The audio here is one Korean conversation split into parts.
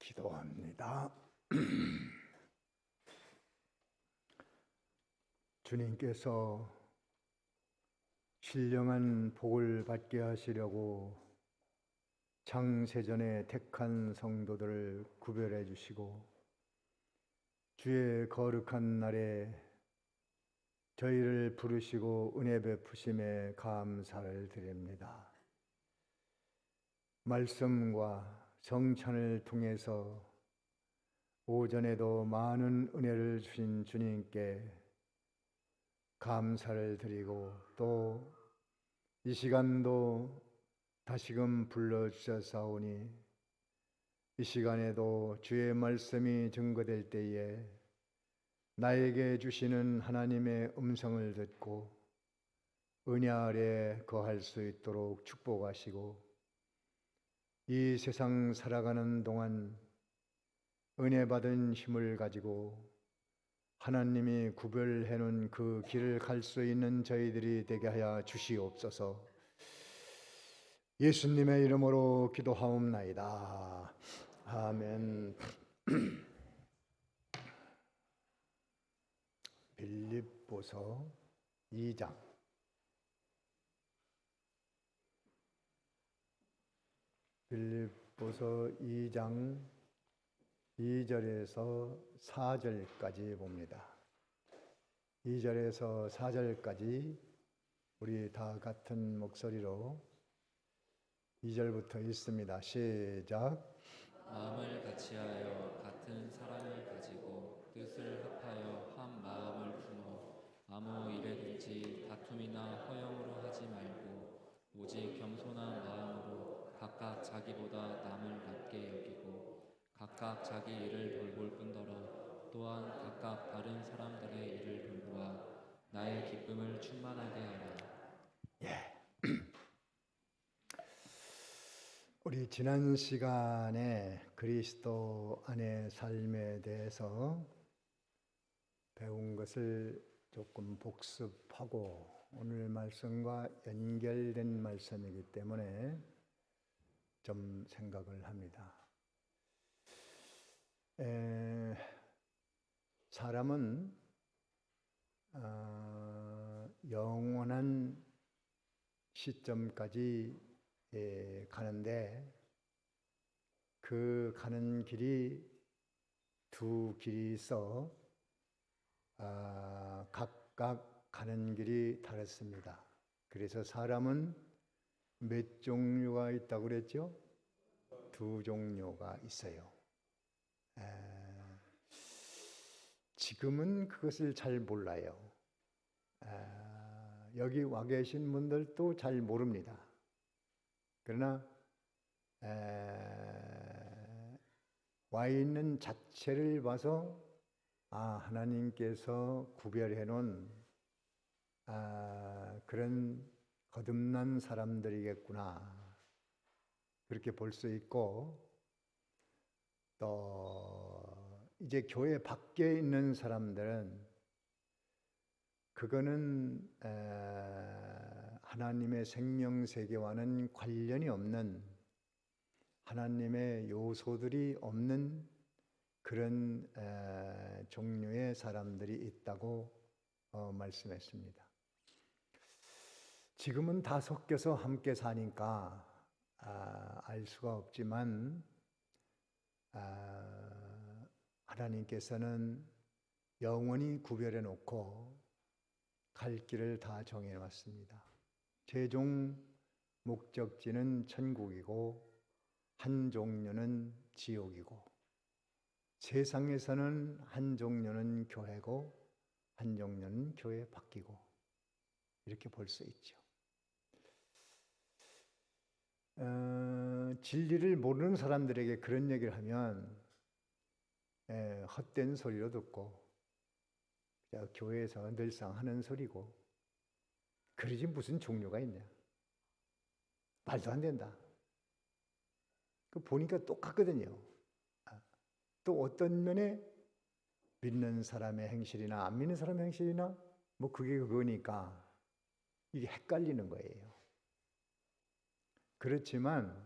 기도합니다. 주님께서 신령한 복을 받게 하시려고 창세전에 택한 성도들을 구별해 주시고 주의 거룩한 날에 저희를 부르시고 은혜 베푸심에 감사를 드립니다. 말씀과 성찬을 통해서 오전에도 많은 은혜를 주신 주님께 감사를 드리고 또 이 시간도 다시금 불러주셨사오니 이 시간에도 주의 말씀이 증거될 때에 나에게 주시는 하나님의 음성을 듣고 은혜 아래 거할 수 있도록 축복하시고 이 세상 살아가는 동안 은혜 받은 힘을 가지고 하나님이 구별해 놓은 그 길을 갈 수 있는 저희들이 되게 하여 주시옵소서. 예수님의 이름으로 기도하옵나이다. 아멘. 빌립보서 2장 빌립보서 2장 2절에서 4절까지 봅니다. 2절에서 4절까지 우리 다 같은 목소리로 2절부터 읽습니다. 시작. 마음을 같이하여 같은 사랑을 가지고 뜻을 합하여 한 마음을 품어 아무 일에든지 다툼이나 허영으로 하지 말고 오직 겸손한 마음으로 각각 자기보다 남을 낮게 여기고 각각 자기 일을 돌볼 뿐더러 또한 각각 다른 사람들의 일을 돌보아 나의 기쁨을 충만하게 하라. 우리 지난 시간에 그리스도 안의 삶에 대해서 배운 것을 조금 복습하고 오늘 말씀과 연결된 말씀이기 때문에 좀 생각을 합니다. 사람은 영원한 시점까지 가는데 그 가는 길이 두 길이 있어 각각 가는 길이 다릅니다. 그래서 사람은 몇 종류가 있다고 그랬죠? 두 종류가 있어요. 지금은 그것을 잘 몰라요. 여기 와 계신 분들도 잘 모릅니다. 그러나 와 있는 자체를 봐서 하나님께서 구별해 놓은 그런 거듭난 사람들이겠구나 그렇게 볼 수 있고 또 이제 교회 밖에 있는 사람들은 그거는 하나님의 생명세계와는 관련이 없는 하나님의 요소들이 없는 그런 종류의 사람들이 있다고 말씀했습니다. 지금은 다 섞여서 함께 사니까 알 수가 없지만 하나님께서는 영원히 구별해 놓고 갈 길을 다 정해 놨습니다. 최종 목적지는 천국이고 한 종류는 지옥이고 세상에서는 한 종류는 교회고 한 종류는 교회 밖이고 이렇게 볼 수 있죠. 진리를 모르는 사람들에게 그런 얘기를 하면 헛된 소리로 듣고 교회에서 늘상 하는 소리고 그러지 무슨 종류가 있냐. 말도 안 된다. 보니까 똑같거든요. 또 어떤 면에 믿는 사람의 행실이나 안 믿는 사람의 행실이나 뭐 그게 그거니까 이게 헷갈리는 거예요. 그렇지만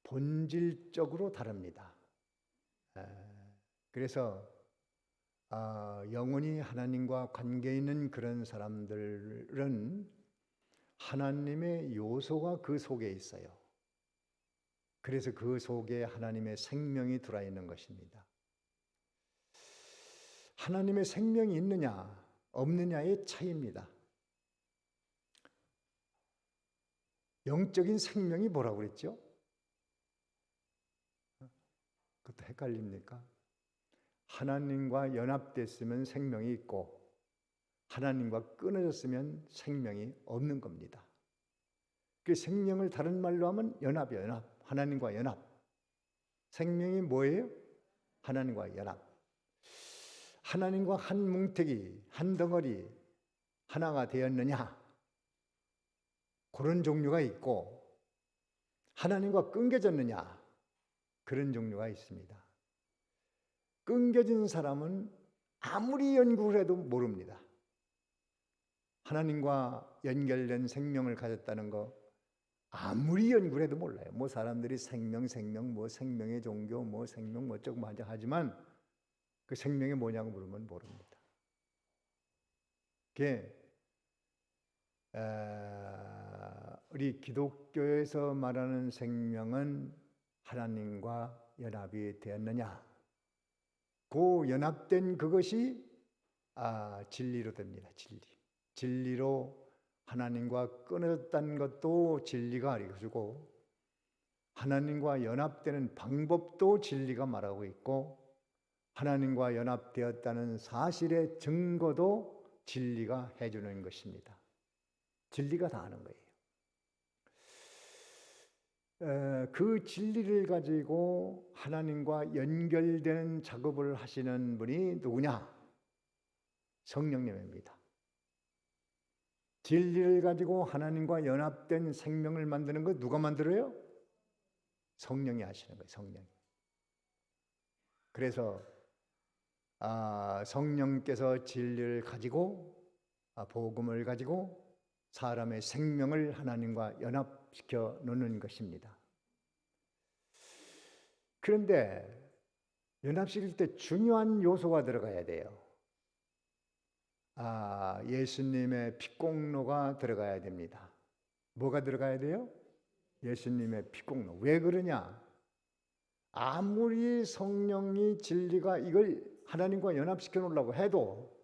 본질적으로 다릅니다. 그래서 영원히 하나님과 관계 있는 그런 사람들은 하나님의 요소가 그 속에 있어요. 그래서 그 속에 하나님의 생명이 들어와 있는 것입니다. 하나님의 생명이 있느냐 없느냐의 차이입니다. 영적인 생명이 뭐라고 그랬죠? 그것도 헷갈립니까? 하나님과 연합됐으면 생명이 있고 하나님과 끊어졌으면 생명이 없는 겁니다. 그 생명을 다른 말로 하면 연합이에요. 연합. 하나님과 연합. 생명이 뭐예요? 하나님과 연합. 하나님과 한 뭉태기, 한 덩어리 하나가 되었느냐? 그런 종류가 있고 하나님과 끊겨졌느냐? 그런 종류가 있습니다. 끊겨진 사람은 아무리 연구를 해도 모릅니다. 하나님과 연결된 생명을 가졌다는 거 아무리 연구를 해도 몰라요. 뭐 사람들이 생명, 뭐 생명의 종교, 뭐 생명 뭐 어쩌고 마저 하지만 그 생명이 뭐냐고 물으면 모릅니다. 그게 우리 기독교에서 말하는 생명은 하나님과 연합이 되었느냐? 그 연합된 그것이 진리로 됩니다. 진리로 하나님과 끊어졌다는 것도 진리가 알려주고 하나님과 연합되는 방법도 진리가 말하고 있고 하나님과 연합되었다는 사실의 증거도 진리가 해주는 것입니다. 진리가 다 하는 거예요. 그 진리를 가지고 하나님과 연결되는 작업을 하시는 분이 누구냐? 성령님입니다. 진리를 가지고 하나님과 연합된 생명을 만드는 거 누가 만들어요? 성령이 하시는 거예요. 성령이. 그래서 성령께서 진리를 가지고 복음을 가지고 사람의 생명을 하나님과 연합시켜 놓는 것입니다. 그런데 연합시킬 때 중요한 요소가 들어가야 돼요. 예수님의 피공로가 들어가야 됩니다. 뭐가 들어가야 돼요? 예수님의 피공로. 왜 그러냐? 아무리 성령이 진리가 이걸 하나님과 연합시켜 놓으려고 해도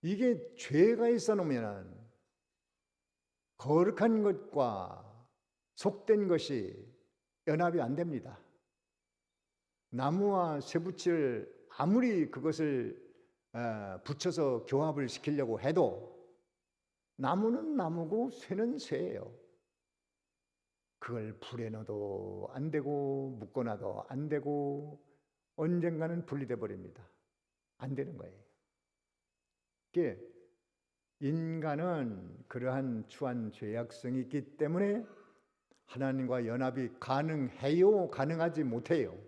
이게 죄가 있어 놓으면 거룩한 것과 속된 것이 연합이 안 됩니다. 나무와 쇠붙이를 아무리 그것을 붙여서 교합을 시키려고 해도 나무는 나무고 쇠는 쇠예요. 그걸 불에 넣어도 안 되고 묶어놔도 안 되고 언젠가는 분리돼 버립니다. 안 되는 거예요. 이게 인간은 그러한 추한 죄악성이 있기 때문에 하나님과 연합이 가능해요? 가능하지 못해요?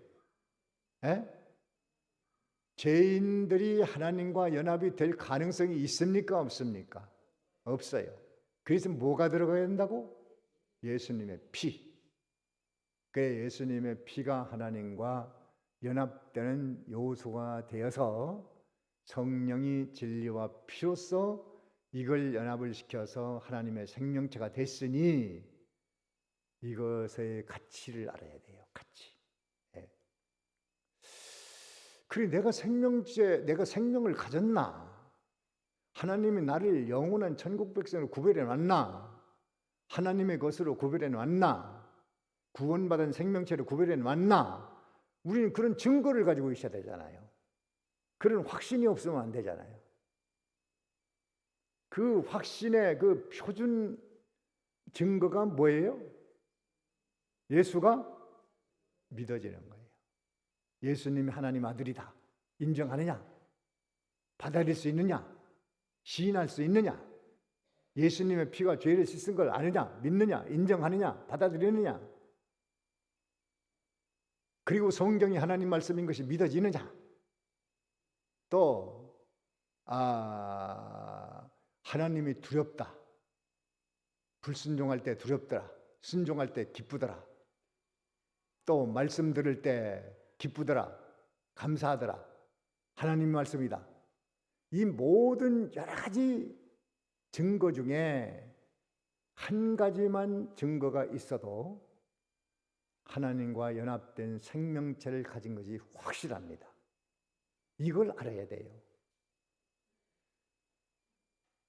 죄인들이 하나님과 연합이 될 가능성이 있습니까? 없습니까? 없어요. 그래서 뭐가 들어가야 된다고? 예수님의 피. 그래 예수님의 피가 하나님과 연합되는 요소가 되어서 성령이 진리와 피로써 이걸 연합을 시켜서 하나님의 생명체가 됐으니 이것의 가치를 알아야 돼요. 가치. 그래 내가 생명을 가졌나? 하나님이 나를 영원한 천국 백성으로 구별해 놨나? 하나님의 것으로 구별해 놨나? 구원받은 생명체로 구별해 놨나? 우리는 그런 증거를 가지고 있어야 되잖아요. 그런 확신이 없으면 안 되잖아요. 그 확신의 그 표준 증거가 뭐예요? 예수가 믿어지는 거예요. 예수님이 하나님 아들이다. 인정하느냐? 받아들일 수 있느냐? 시인할 수 있느냐? 예수님의 피가 죄를 씻은 걸 아느냐? 믿느냐? 인정하느냐? 받아들이느냐? 그리고 성경이 하나님 말씀인 것이 믿어지느냐? 또 하나님이 두렵다. 불순종할 때 두렵더라. 순종할 때 기쁘더라. 또 말씀 들을 때 기쁘더라. 감사하더라. 하나님 말씀이다. 이 모든 여러 가지 증거 중에 한 가지만 증거가 있어도 하나님과 연합된 생명체를 가진 것이 확실합니다. 이걸 알아야 돼요.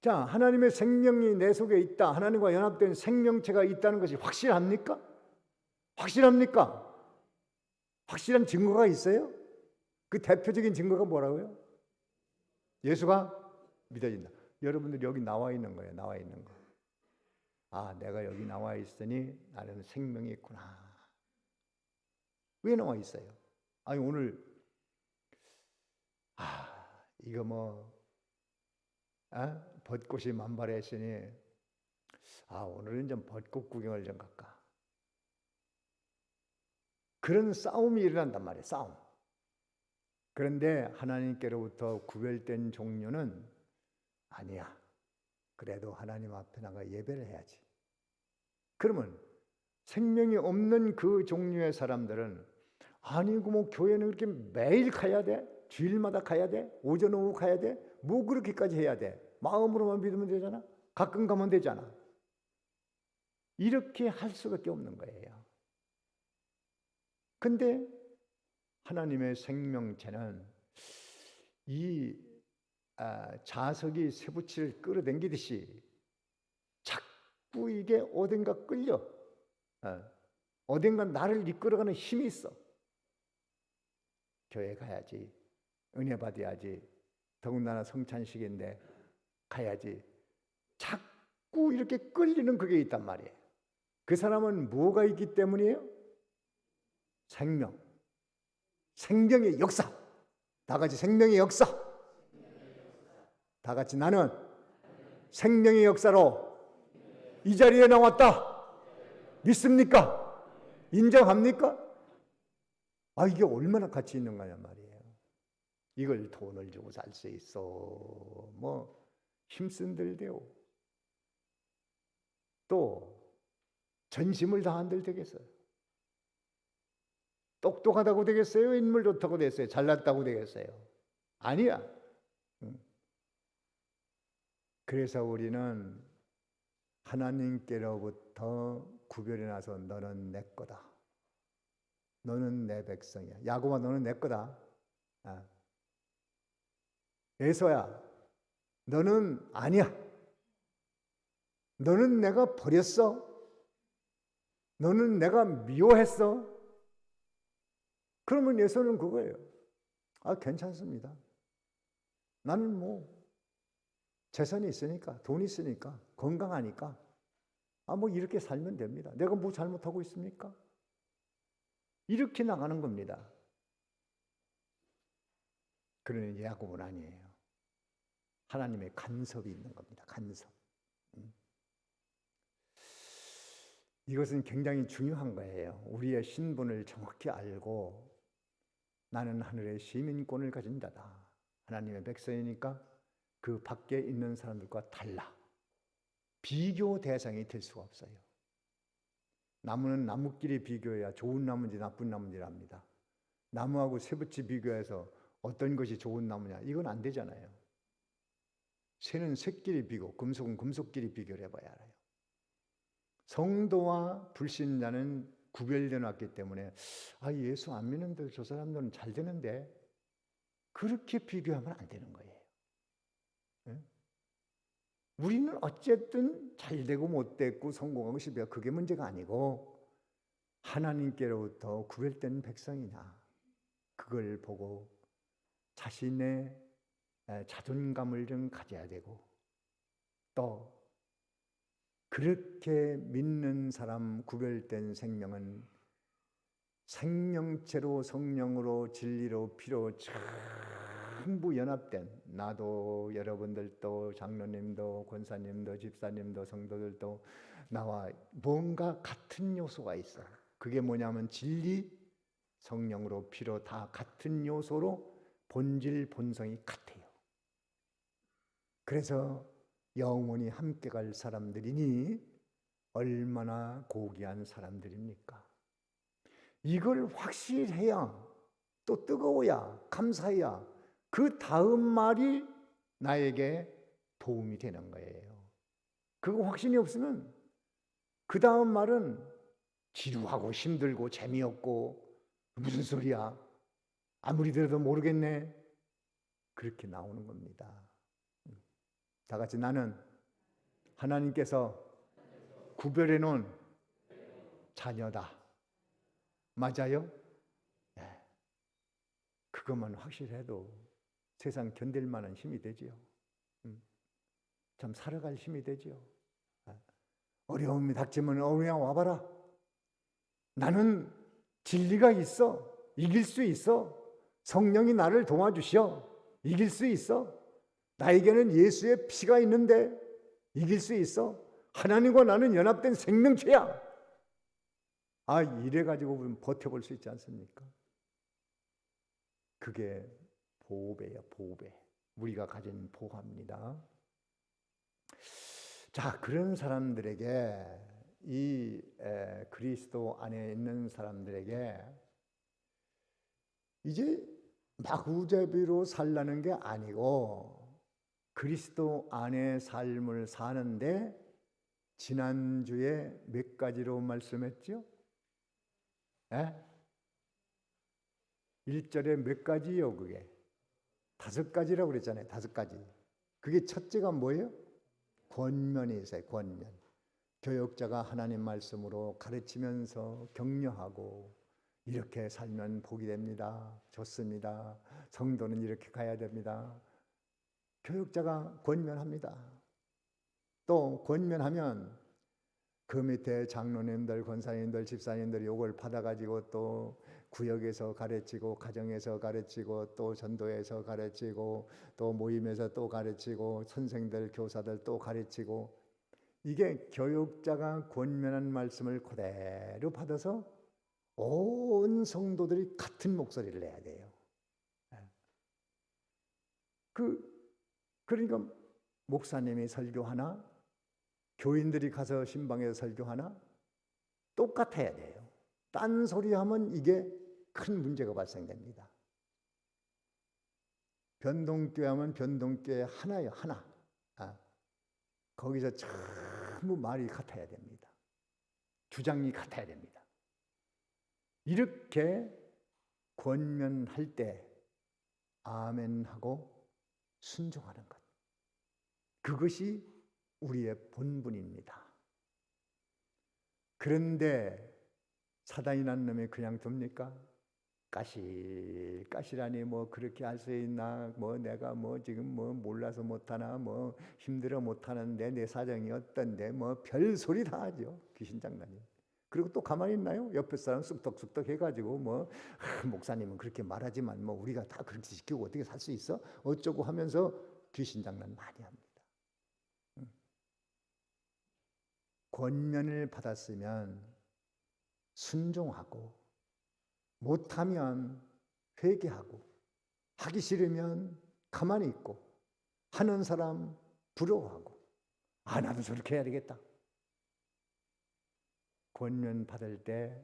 자, 하나님의 생명이 내 속에 있다. 하나님과 연합된 생명체가 있다는 것이 확실합니까? 확실합니까? 확실한 증거가 있어요? 그 대표적인 증거가 뭐라고요? 예수가 믿어진다. 여러분들 여기 나와 있는 거예요. 나와 있는 거. 아, 내가 여기 나와 있으니 나는 생명이 있구나. 왜 나와 있어요? 아니 오늘 이거 벚꽃이 만발했으니 오늘은 좀 벚꽃 구경을 좀 갈까. 그런 싸움이 일어난단 말이에요. 싸움. 그런데 하나님께로부터 구별된 종류는 아니야. 그래도 하나님 앞에 나가 예배를 해야지. 그러면 생명이 없는 그 종류의 사람들은 아니 교회는 그렇게 매일 가야 돼? 주일마다 가야 돼? 오전 오후 가야 돼? 뭐 그렇게까지 해야 돼? 마음으로만 믿으면 되잖아. 가끔 가면 되잖아. 이렇게 할 수밖에 없는 거예요. 근데 하나님의 생명체는 이 자석이 쇠붙이를 끌어당기듯이 자꾸 이게 어딘가 끌려. 어딘가 나를 이끌어가는 힘이 있어. 교회 가야지. 은혜 받아야지. 더군다나 성찬식인데 가야지. 자꾸 이렇게 끌리는 그게 있단 말이에요. 그 사람은 뭐가 있기 때문이에요? 생명. 생명의 역사. 다 같이 생명의 역사. 다 같이 나는 생명의 역사로 이 자리에 나왔다. 믿습니까? 인정합니까? 이게 얼마나 가치 있는 거냐 말이에요. 이걸 돈을 주고 살 수 있어. 힘쓴들 대고 또 전심을 다한들 되겠어요. 똑똑하다고 되겠어요? 인물 좋다고 되겠어요? 잘났다고 되겠어요? 아니야. 그래서 우리는 하나님께로부터 구별해 나서 너는 내 거다. 너는 내 백성이야. 야곱아 너는 내 거다. 에서야 너는 아니야. 너는 내가 버렸어. 너는 내가 미워했어. 그러면 에서는 그거예요. 괜찮습니다. 나는 재산이 있으니까, 돈이 있으니까, 건강하니까 이렇게 살면 됩니다. 내가 뭐 잘못하고 있습니까? 이렇게 나가는 겁니다. 그러니 야곱은 아니에요. 하나님의 간섭이 있는 겁니다. 간섭. 이것은 굉장히 중요한 거예요. 우리의 신분을 정확히 알고 나는 하늘의 시민권을 가진 자다. 하나님의 백성이니까 그 밖에 있는 사람들과 달라. 비교 대상이 될 수가 없어요. 나무는 나무끼리 비교해야 좋은 나무인지 나쁜 나무인지 압니다. 나무하고 쇠붙이 비교해서 어떤 것이 좋은 나무냐 이건 안 되잖아요. 쇠는 쇠끼리 비교, 금속은 금속끼리 비교를 해봐야 알아요. 성도와 불신자는 구별되어 놨기 때문에 예수 안 믿는데 저 사람들은 잘 되는데 그렇게 비교하면 안 되는 거예요. 우리는 어쨌든 잘 되고 못 됐고 성공하고 실패하고 그게 문제가 아니고 하나님께로부터 구별된 백성이냐 그걸 보고 자신의 자존감을 좀 가져야 되고 또 그렇게 믿는 사람 구별된 생명은 생명체로 성령으로 진리로 피로 전부 연합된 나도 여러분들도 장로님도 권사님도 집사님도 성도들도 나와 뭔가 같은 요소가 있어. 그게 뭐냐면 진리, 성령으로 피로 다 같은 요소로 본질 본성이 같아요. 그래서 영원히 함께 갈 사람들이니 얼마나 고귀한 사람들입니까? 이걸 확실해야 또 뜨거워야, 감사해야 그 다음 말이 나에게 도움이 되는 거예요. 그거 확신이 없으면 그 다음 말은 지루하고 힘들고 재미없고 무슨 소리야? 아무리 들어도 모르겠네. 그렇게 나오는 겁니다. 다 같이 나는 하나님께서 구별해 놓은 자녀다. 맞아요? 네. 그것만 확실해도 세상 견딜 만한 힘이 되지요. 참 살아갈 힘이 되지요. 어려움이 닥치면 그냥 와봐라. 나는 진리가 있어. 이길 수 있어. 성령이 나를 도와주셔. 이길 수 있어. 나에게는 예수의 피가 있는데 이길 수 있어. 하나님과 나는 연합된 생명체야. 이래가지고 버텨볼 수 있지 않습니까? 그게 보배야, 보배. 우리가 가진 보화입니다. 자, 그런 사람들에게 이 그리스도 안에 있는 사람들에게 이제 마구잡이로 살라는 게 아니고 그리스도 안에 삶을 사는데 지난주에 몇 가지로 말씀했죠? 1절에 몇 가지요? 그게 5가지라고 그랬잖아요. 5가지. 그게 첫째가 뭐예요? 권면이 있어요. 권면. 교역자가 하나님 말씀으로 가르치면서 격려하고 이렇게 살면 복이 됩니다. 좋습니다. 성도는 이렇게 가야 됩니다. 교역자가 권면합니다. 또 권면하면 그 밑에 장로님들, 권사님들, 집사님들이 이걸 받아가지고 또 구역에서 가르치고 가정에서 가르치고 또 전도에서 가르치고 또 모임에서 또 가르치고 선생들, 교사들 또 가르치고 이게 교육자가 권면한 말씀을 그대로 받아서 온 성도들이 같은 목소리를 내야 돼요. 그러니까 목사님이 설교하나 교인들이 가서 신방에서 설교하나 똑같아야 돼요. 딴소리 하면 이게 큰 문제가 발생됩니다. 변동교회 하면 변동교회 하나예요. 하나. 거기서 전부 말이 같아야 됩니다. 주장이 같아야 됩니다. 이렇게 권면할 때 아멘하고 순종하는 것. 그것이 우리의 본분입니다. 그런데 사단이라는 놈이 그냥 둡니까? 까실까실하니 뭐 그렇게 할 수 있나? 뭐 내가 뭐 지금 뭐 몰라서 못하나? 뭐 힘들어 못하는데 내 사정이 어떤데? 뭐 별소리 다 하죠. 귀신 장난이. 그리고 또 가만히 있나요? 옆에 사람 쑥덕쑥덕 해가지고 뭐 목사님은 그렇게 말하지만 뭐 우리가 다 그렇게 지키고 어떻게 살 수 있어? 어쩌고 하면서 귀신 장난 많이 합니다. 권면을 받았으면 순종하고 못하면 회개하고 하기 싫으면 가만히 있고 하는 사람 부러워하고 나도 저렇게 해야 되겠다. 권면 받을 때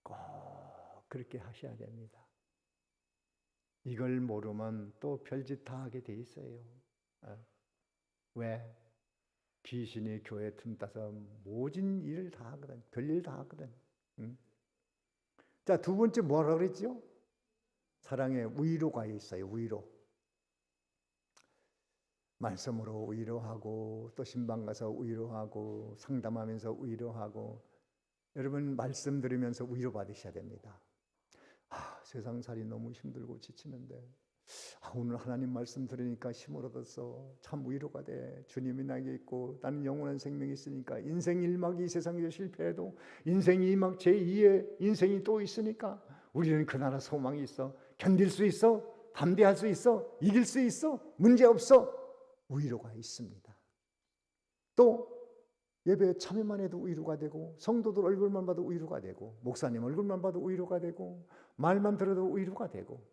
꼭 그렇게 하셔야 됩니다. 이걸 모르면 또 별짓 다 하게 돼 있어요. 왜? 귀신이 교회 틈타서 모진 일을 다 하거든. 별일 다 하거든. 자, 두 번째 뭐라 그랬죠? 사랑에 위로가 있어요. 위로. 말씀으로 위로하고 또 신방 가서 위로하고 상담하면서 위로하고 여러분 말씀 들으면서 위로 받으셔야 됩니다. 세상살이 너무 힘들고 지치는데 오늘 하나님 말씀 들으니까 힘을 얻었어. 참 위로가 돼. 주님이 나에게 있고 나는 영원한 생명이 있으니까 인생 1막 이 세상에서 실패해도 인생 2막 제2의 인생이 또 있으니까 우리는 그 나라 소망이 있어. 견딜 수 있어. 담대할 수 있어. 이길 수 있어. 문제 없어. 위로가 있습니다. 또 예배에 참여만 해도 위로가 되고 성도들 얼굴만 봐도 위로가 되고 목사님 얼굴만 봐도 위로가 되고 말만 들어도 위로가 되고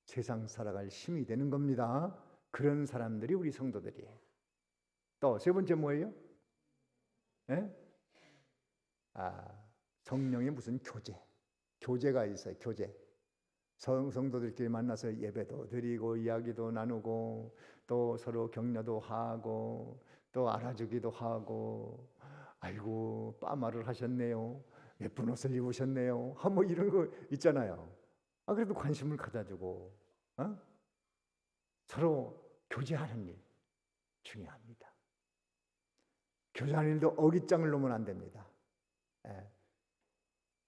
세상 살아갈 힘이 되는 겁니다. 그런 사람들이 우리 성도들이에요. 또 세 번째 뭐예요? 성령의 무슨 교제가 있어요. 교제. 성도들끼리 만나서 예배도 드리고 이야기도 나누고 또 서로 격려도 하고 또 알아주기도 하고 아이고 빠마를 하셨네요. 예쁜 옷을 입으셨네요. 뭐 이런 거 있잖아요. 그래도 관심을 가져주고 서로 교제하는 일 중요합니다. 교제하는 일도 어깃장을 놓으면 안 됩니다.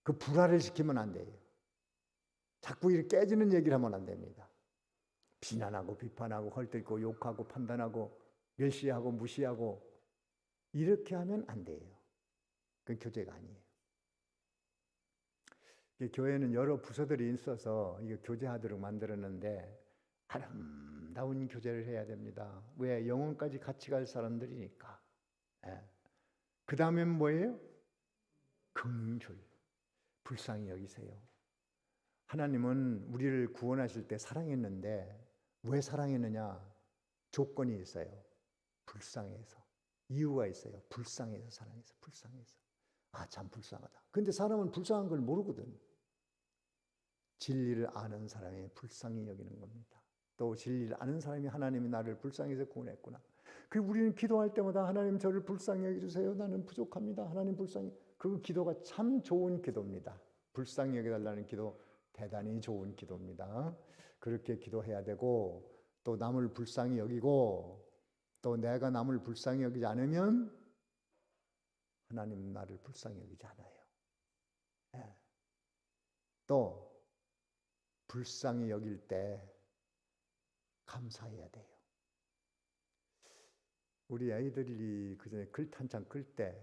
그 불화를 시키면 안 돼요. 자꾸 이렇게 깨지는 얘기를 하면 안 됩니다. 비난하고 비판하고 헐뜯고 욕하고 판단하고 멸시하고 무시하고 이렇게 하면 안 돼요. 그건 교제가 아니에요. 교회는 여러 부서들이 있어서 이거 교제하도록 만들었는데 아름다운 교제를 해야 됩니다. 왜? 영혼까지 같이 갈 사람들이니까. 그 다음엔 뭐예요? 긍휼, 불쌍히 여기세요. 하나님은 우리를 구원하실 때 사랑했는데 왜 사랑했느냐? 조건이 있어요. 불쌍해서. 이유가 있어요. 불쌍해서 사랑해서. 불쌍해서. 참 불쌍하다. 근데 사람은 불쌍한 걸 모르거든. 진리를 아는 사람이 불쌍히 여기는 겁니다. 또 진리를 아는 사람이 하나님이 나를 불쌍해서 구원했구나. 그리고 우리는 기도할 때마다 하나님 저를 불쌍히 여겨주세요. 나는 부족합니다. 하나님 불쌍히. 그 기도가 참 좋은 기도입니다. 불쌍히 여겨달라는 기도 대단히 좋은 기도입니다. 그렇게 기도해야 되고 또 남을 불쌍히 여기고 또 내가 남을 불쌍히 여기지 않으면 하나님은 나를 불쌍히 여기지 않아요. 또 불쌍히 여길 때 감사해야 돼요. 우리 아이들이 그전에 글 한창 끌 때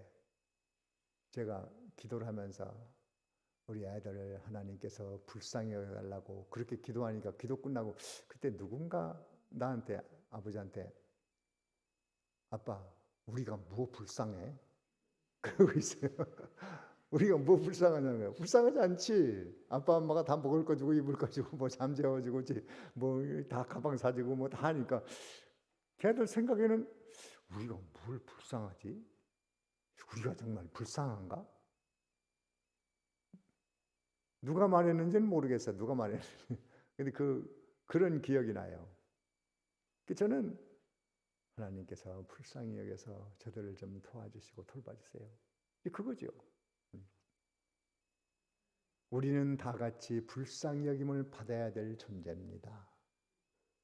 제가 기도를 하면서 우리 아이들을 하나님께서 불쌍히 여겨달라고 그렇게 기도하니까 기도 끝나고 그때 누군가 나한테 아버지한테 아빠 우리가 뭐 불쌍해? 그러고 있어요. 우리가 뭐 불쌍하냐고요. 불쌍하지 않지. 아빠 엄마가 다 먹을 거 주고 입을 거 주고 뭐 잠재워주고 뭐 다 가방 사주고 뭐 다 하니까 걔들 생각에는 우리가 뭘 불쌍하지? 우리가 정말 불쌍한가? 누가 말했는지는 모르겠어요. 누가 말했는지. 근데 그런 기억이 나요. 저는 하나님께서 불쌍히 여겨서 저들을 좀 도와주시고 돌봐주세요. 그거죠. 우리는 다 같이 불쌍히 여김을 받아야 될 존재입니다.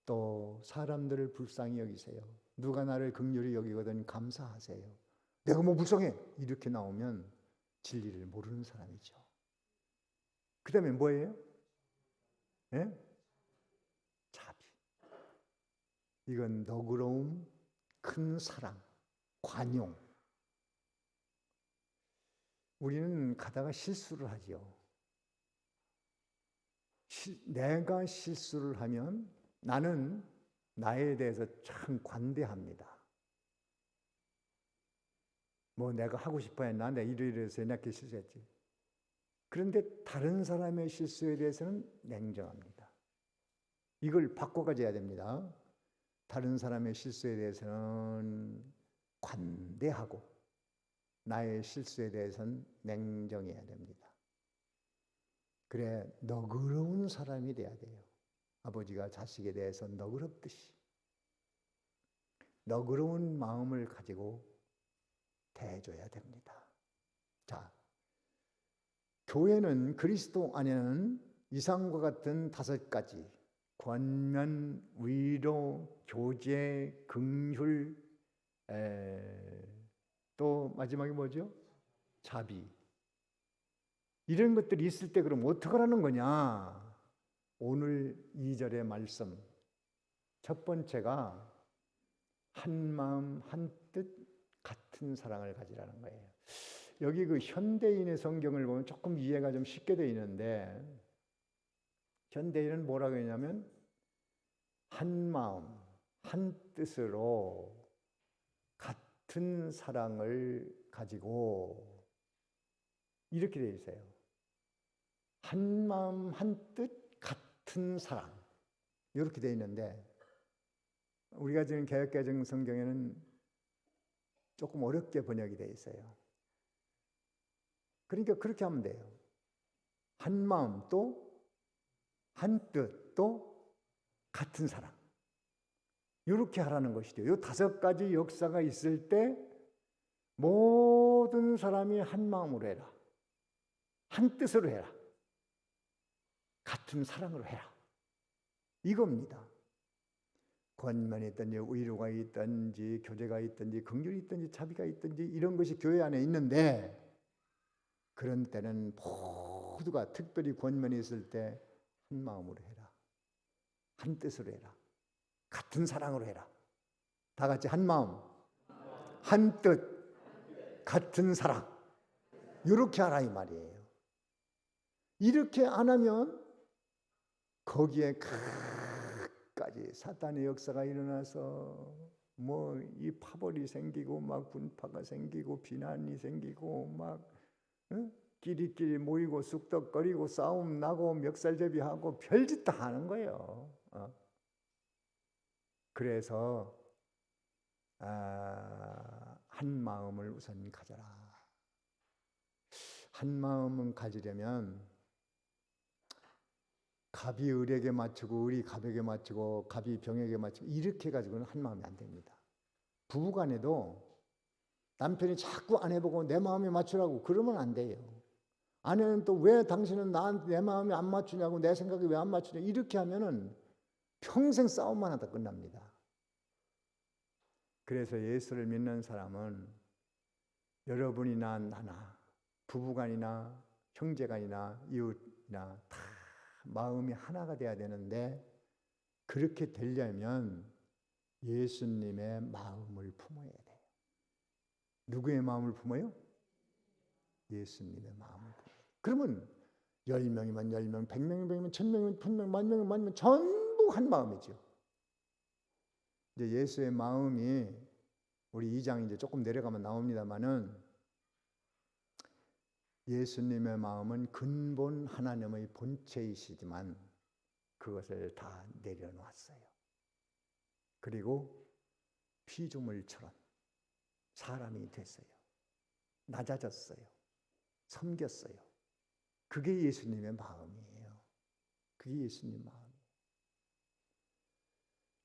또 사람들을 불쌍히 여기세요. 누가 나를 긍휼히 여기거든 감사하세요. 내가 뭐 불쌍해? 이렇게 나오면 진리를 모르는 사람이죠. 그 다음에 뭐예요? 자비. 이건 너그러움, 큰 사랑, 관용. 우리는 가다가 실수를 하죠. 내가 실수를 하면 나는 나에 대해서 참 관대합니다. 뭐 내가 하고 싶어 했나? 내가 이래서 이렇게 실수했지. 그런데 다른 사람의 실수에 대해서는 냉정합니다. 이걸 바꿔가져야 됩니다. 다른 사람의 실수에 대해서는 관대하고 나의 실수에 대해서는 냉정해야 됩니다. 그래 너그러운 사람이 돼야 돼요. 아버지가 자식에 대해서 너그럽듯이 너그러운 마음을 가지고 대해줘야 됩니다. 자, 교회는 그리스도 안에는 이상과 같은 5가지 권면, 위로, 교제, 긍휼, 또 마지막에 뭐죠? 자비. 이런 것들이 있을 때 그럼 어떻게 하라는 거냐? 오늘 2절의 말씀 첫 번째가 한 마음 한 뜻 같은 사랑을 가지라는 거예요. 여기 그 현대인의 성경을 보면 조금 이해가 좀 쉽게 되어 있는데 현대인은 뭐라고 했냐면 한 마음 한 뜻으로 같은 사랑을 가지고 이렇게 되어 있어요. 한 마음 한 뜻 같은 사랑 이렇게 되어 있는데 우리가 지금 개역개정 성경에는 조금 어렵게 번역이 되어 있어요. 그러니까 그렇게 하면 돼요. 한 마음 또 한 뜻, 또 같은 사랑. 이렇게 하라는 것이죠. 이 5가지 역사가 있을 때 모든 사람이 한 마음으로 해라. 한 뜻으로 해라. 같은 사랑으로 해라. 이겁니다. 권면이 있든지 의로가 있든지 교제가 있든지 긍휼이 있든지 자비가 있든지 이런 것이 교회 안에 있는데, 그런 때는 모두가 특별히 권면이 있을 때 한 마음으로 해라. 한 뜻으로 해라. 같은 사랑으로 해라. 다 같이 한 마음, 한 뜻, 같은 사랑. 이렇게 하라 이 말이에요. 이렇게 안 하면 거기에 끝까지 사탄의 역사가 일어나서 뭐 이 파벌이 생기고 막 분파가 생기고 비난이 생기고 막 끼리끼리 모이고 쑥덕거리고 싸움 나고 멱살제비하고 별짓 다 하는 거예요. 그래서 한 마음을 우선 가져라. 한 마음은 가지려면 갑이 을에게 맞추고 을이 갑에게 맞추고 갑이 병에게 맞추고 이렇게 가지고는 한 마음이 안 됩니다. 부부간에도 남편이 자꾸 아내 보고 내 마음에 맞추라고 그러면 안 돼요. 아내는 또 왜 당신은 내 마음에 안 맞추냐고, 내 생각에 왜 안 맞추냐, 이렇게 하면은 평생 싸움만 하다 끝납니다. 그래서 예수를 믿는 사람은 여러분이나 나나 부부간이나 형제간이나 이웃이나 다 마음이 하나가 돼야 되는데, 그렇게 되려면 예수님의 마음을 품어야 돼요. 누구의 마음을 품어요? 예수님의 마음을 품어요. 그러면 10명이면 10명, 100명이면 100명, 1000명이면 1000명, 10,000명이면 10,000명 전부 한 마음이죠. 이제 예수의 마음이 우리 2장 이제 조금 내려가면 나옵니다만은, 예수님의 마음은 근본 하나님의 본체이시지만 그것을 다 내려놓았어요. 그리고 피조물처럼 사람이 됐어요. 낮아졌어요. 섬겼어요. 그게 예수님의 마음이에요. 그게 예수님 마음이에요.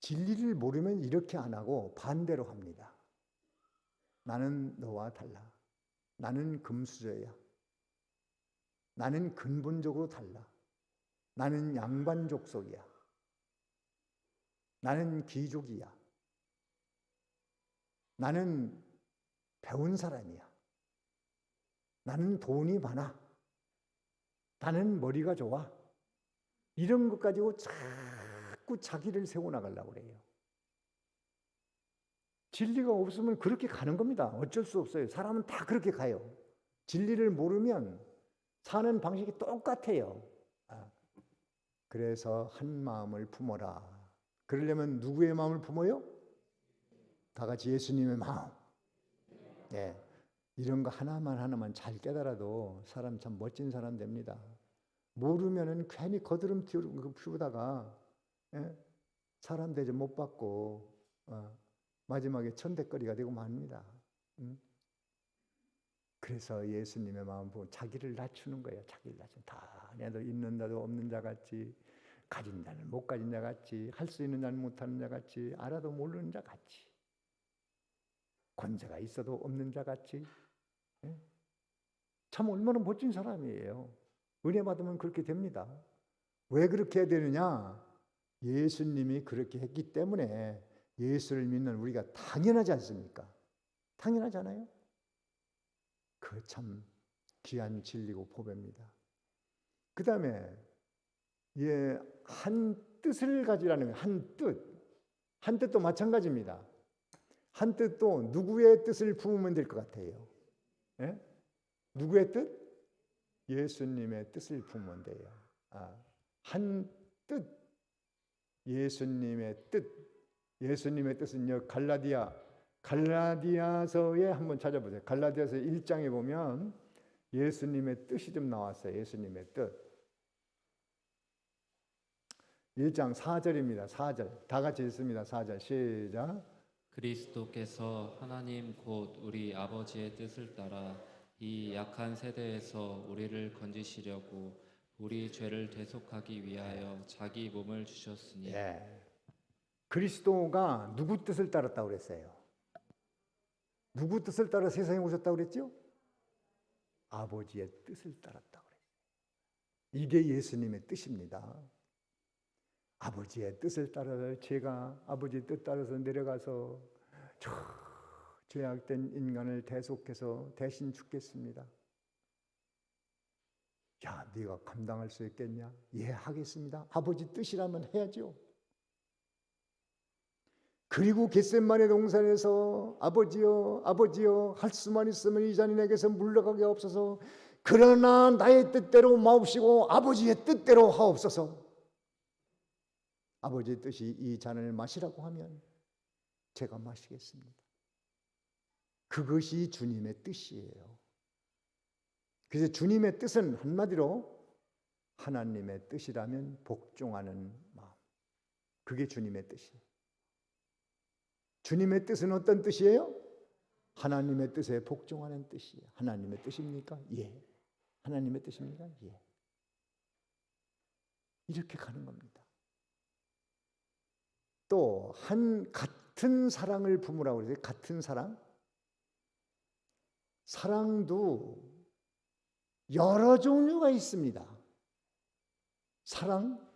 진리를 모르면 이렇게 안 하고 반대로 합니다. 나는 너와 달라. 나는 금수저야. 나는 근본적으로 달라. 나는 양반 족속이야. 나는 귀족이야. 나는 배운 사람이야. 나는 돈이 많아. 나는 머리가 좋아. 이런 것 가지고 자꾸 자기를 세워나가려고 그래요. 진리가 없으면 그렇게 가는 겁니다. 어쩔 수 없어요. 사람은 다 그렇게 가요. 진리를 모르면 사는 방식이 똑같아요. 그래서 한 마음을 품어라. 그러려면 누구의 마음을 품어요? 다 같이 예수님의 마음. 네. 이런 거 하나만 잘 깨달아도 사람 참 멋진 사람 됩니다. 모르면은 괜히 거드름 피우다가 사람 대접 못 받고 마지막에 천대거리가 되고 맙니다. 그래서 예수님의 마음 보고 자기를 낮추는 거예요. 자기를 낮추는. 다 내도 있는 자도 없는 자 같이, 가진 자는 못 가진 자 같이, 할 수 있는 자는 못하는 자 같이, 알아도 모르는 자 같이, 권세가 있어도 없는 자 같이. 참 얼마나 멋진 사람이에요. 은혜 받으면 그렇게 됩니다. 왜 그렇게 해야 되느냐? 예수님이 그렇게 했기 때문에 예수를 믿는 우리가 당연하지 않습니까? 당연하잖아요. 그 참 귀한 진리고 보배입니다. 그 다음에 한 뜻을 가지라는 한 뜻. 한 뜻도 마찬가지입니다. 한 뜻도 누구의 뜻을 품으면 될 것 같아요? 누구의 뜻? 예수님의 뜻을 품으면 돼요. 한 뜻, 예수님의 뜻. 예수님의 뜻은요, 갈라디아서에 한번 찾아보세요. 갈라디아서 1장에 보면 예수님의 뜻이 좀 나왔어요. 예수님의 뜻. 1장 4절입니다. 4절. 다 같이 읽습니다. 4절 시작. 그리스도께서 하나님 곧 우리 아버지의 뜻을 따라 이 약한 세대에서 우리를 건지시려고 우리 죄를 대속하기 위하여 자기 몸을 주셨으니 예. 그리스도가 누구 뜻을 따랐다고 그랬어요? 누구 뜻을 따라 세상에 오셨다고 그랬죠? 아버지의 뜻을 따랐다고 그랬어요. 이게 예수님의 뜻입니다. 아버지의 뜻을 따라 제가 아버지의 뜻 따라서 내려가서 저 죄악된 인간을 대속해서 대신 죽겠습니다. 야, 네가 감당할 수 있겠냐? 예, 하겠습니다. 아버지 뜻이라면 해야죠. 그리고 겟세마네 동산에서 아버지여 아버지여 할 수만 있으면 이 잔이 내게서 물러가게 하옵소서. 그러나 나의 뜻대로 마옵시고 아버지의 뜻대로 하옵소서. 아버지의 뜻이 이 잔을 마시라고 하면 제가 마시겠습니다. 그것이 주님의 뜻이에요. 그래서 주님의 뜻은 한마디로 하나님의 뜻이라면 복종하는 마음. 그게 주님의 뜻이에요. 주님의 뜻은 어떤 뜻이에요? 하나님의 뜻에 복종하는 뜻이에요. 하나님의 뜻입니까? 예. 하나님의 뜻입니까? 예. 이렇게 가는 겁니다. 또 한 같은 사랑을 품으라고 그러세요. 같은 사랑? 사랑도 여러 종류가 있습니다. 사랑?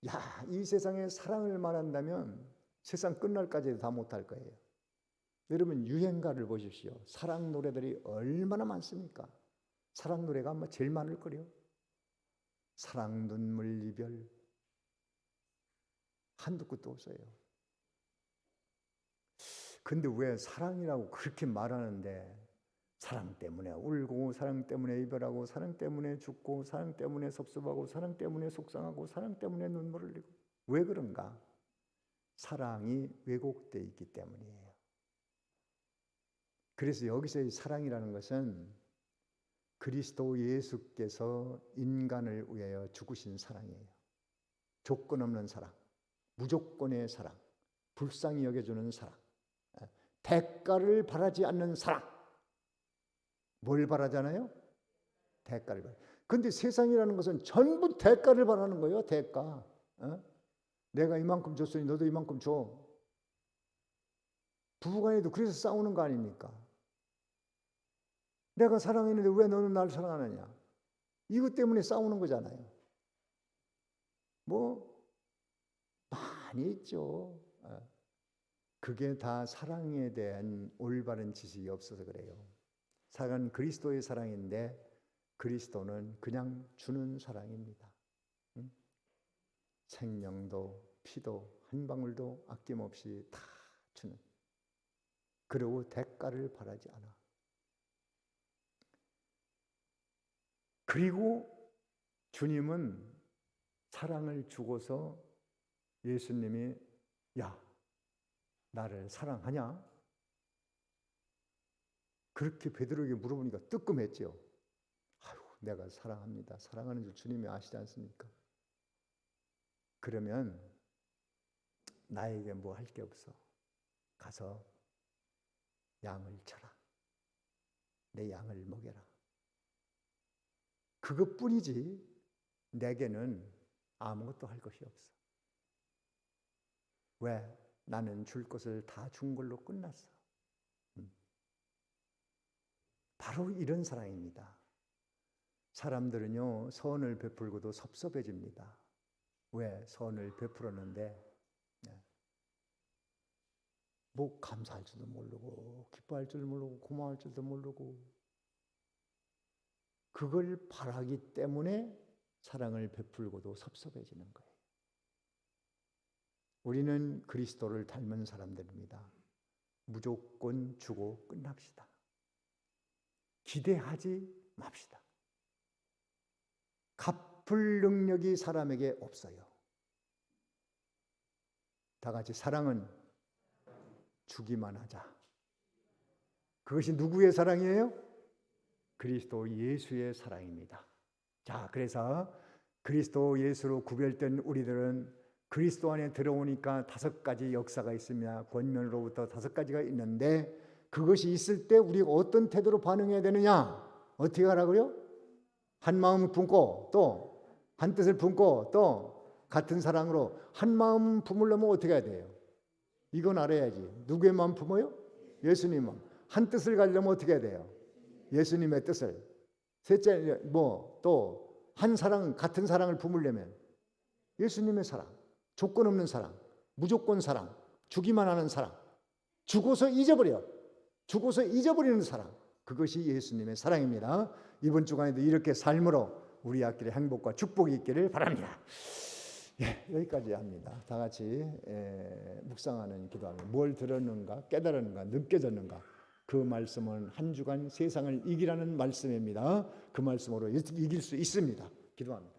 야, 이 세상에 사랑을 말한다면 세상 끝날까지 다 못할 거예요. 여러분 유행가를 보십시오. 사랑 노래들이 얼마나 많습니까? 사랑 노래가 아마 제일 많을 거요. 사랑, 눈물, 이별 한두 끝도 없어요. 근데 왜 사랑이라고 그렇게 말하는데 사랑 때문에 울고 사랑 때문에 이별하고 사랑 때문에 죽고 사랑 때문에 섭섭하고 사랑 때문에 속상하고 사랑 때문에 눈물을 흘리고 왜 그런가? 사랑이 왜곡되어 있기 때문이에요. 그래서 여기서의 사랑이라는 것은 그리스도 예수께서 인간을 위하여 죽으신 사랑이에요. 조건 없는 사랑, 무조건의 사랑, 불쌍히 여겨주는 사랑, 대가를 바라지 않는 사랑. 뭘 바라잖아요? 대가를 바라. 근데 세상이라는 것은 전부 대가를 바라는 거예요. 대가. 내가 이만큼 줬으니 너도 이만큼 줘. 부부간에도 그래서 싸우는 거 아닙니까? 내가 사랑했는데 왜 너는 날 사랑하느냐? 이것 때문에 싸우는 거잖아요. 뭐 많이 있죠. 그게 다 사랑에 대한 올바른 지식이 없어서 그래요. 사랑은 그리스도의 사랑인데 그리스도는 그냥 주는 사랑입니다. 생명도 피도 한 방울도 아낌없이 다 주는. 그리고 대가를 바라지 않아. 그리고 주님은 사랑을 주고서 예수님이 야, 나를 사랑하냐? 그렇게 베드로에게 물어보니까 뜨끔했죠. 아유, 내가 사랑합니다. 사랑하는 줄 주님이 아시지 않습니까? 그러면 나에게 뭐 할 게 없어. 가서 양을 쳐라. 내 양을 먹여라. 그것뿐이지 내게는 아무것도 할 것이 없어. 왜? 나는 줄 것을 다 준 걸로 끝났어. 바로 이런 사랑입니다. 사람들은요, 선을 베풀고도 섭섭해집니다. 왜? 선을 베풀었는데 뭐 감사할 줄도 모르고 기뻐할 줄도 모르고 고마워할 줄도 모르고 그걸 바라기 때문에 사랑을 베풀고도 섭섭해지는 거예요. 우리는 그리스도를 닮은 사람들입니다. 무조건 주고 끝납시다. 기대하지 맙시다. 갚을 능력이 사람에게 없어요. 다 같이 사랑은 주기만 하자. 그것이 누구의 사랑이에요? 그리스도 예수의 사랑입니다. 자, 그래서 그리스도 예수로 구별된 우리들은 그리스도 안에 들어오니까 5가지 역사가 있으며 권면으로부터 5가지가 있는데 그것이 있을 때 우리가 어떤 태도로 반응해야 되느냐? 어떻게 하라고요? 한 마음을 품고 또 한 뜻을 품고 또 같은 사랑으로 한 마음 품으려면 어떻게 해야 돼요? 이건 알아야지. 누구의 마음 품어요? 예수님 마음. 한 뜻을 가지려면 어떻게 해야 돼요? 예수님의 뜻을. 셋째 또 한 사랑, 같은 사랑을 품으려면 예수님의 사랑, 조건 없는 사랑, 무조건 사랑, 주기만 하는 사랑, 주고서 잊어버리는 사랑, 그것이 예수님의 사랑입니다. 이번 주간에도 이렇게 삶으로 우리 앞길에 행복과 축복이 있기를 바랍니다. 여기까지 합니다. 다 같이 묵상하는 기도합니다. 뭘 들었는가, 깨달았는가, 느껴졌는가, 그 말씀은 한 주간 세상을 이기라는 말씀입니다. 그 말씀으로 이길 수 있습니다. 기도합니다.